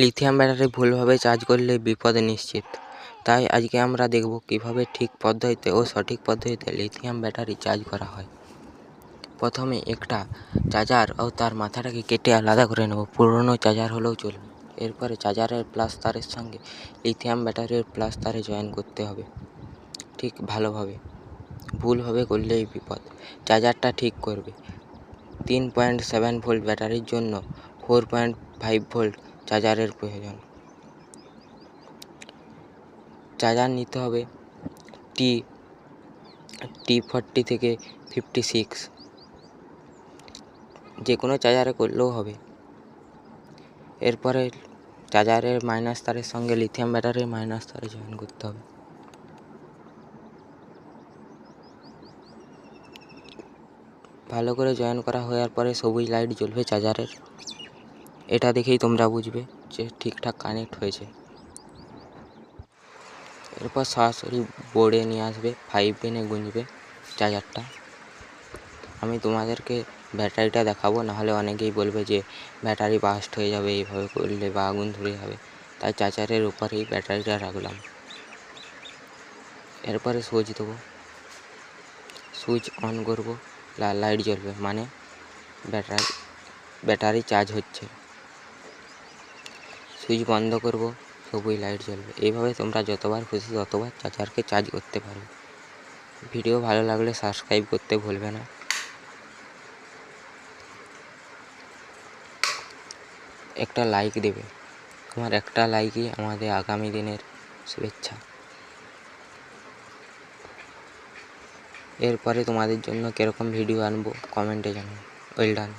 Lithium battery ভুলভাবে charge করলে বিপদ নিশ্চিত। তাই আজকে আমরা দেখব কিভাবে ঠিক পদ্ধতিতে ও সঠিক পদ্ধতিতে লিথিয়াম ব্যাটারি চার্জ করা হয়। প্রথমে একটা চার্জার ও তার মাথাটাকে কেটে আলাদা করে নেব, পুরনো চার্জার হলেও চলবে। এরপরে চার্জারের প্লাস তারের সঙ্গে লিথিয়াম ব্যাটারির প্লাস তারে জয়েন করতে হবে ঠিক ভালোভাবে। ভুলভাবে করলেই বিপদ। চার্জারটা ঠিক করবে। 3.7 ভোল্ট ব্যাটারির জন্য 4.5 ভোল্ট চার্জারের প্রয়োজন। চার্জার নিতে হবে T40 থেকে 56, যে কোনো চার্জারে করলেও হবে। এরপরে চার্জারের মাইনাস তারের সঙ্গে লিথিয়াম ব্যাটারির মাইনাস তারে জয়েন করতে হবে। ভালো করে জয়েন করা হওয়ার পরে সবুজ লাইট জ্বলবে চার্জারের। এটা দেখেই তোমরা বুঝবে যে ঠিকঠাক কানেক্ট হয়েছে। এরপর সরাসরি বোর্ডে নিয়ে আসবে, 5 পিনে গুঁজবে চার্জারটা। আমি তোমাদেরকে ব্যাটারিটা দেখাবো, নাহলে অনেকেই বলবে যে ব্যাটারি বাস্ট হয়ে যাবে এইভাবে করলে বা আগুন ধরে যাবে, তাই চার্জারের উপরেই ব্যাটারিটা রাখলাম। এরপরে সুইচ দেবো, সুইচ অন করব, লাল লাইট জ্বলবে, মানে ব্যাটারি চার্জ হচ্ছে। সুইচ বন্ধ করব, সবুজ লাইট জ্বলবে। এইভাবে তোমরা যতবার খুশি ততবার চার্জারকে চার্জ করতে পারো। ভিডিও ভালো লাগলে সাবস্ক্রাইব করতে ভুলবে না। একটা লাইক দেবে, তোমার একটা লাইকই আমাদের আগামী দিনের শুভেচ্ছা। এরপরে তোমাদের জন্য কীরকম ভিডিও আনবো কমেন্টে জানাও। Well done.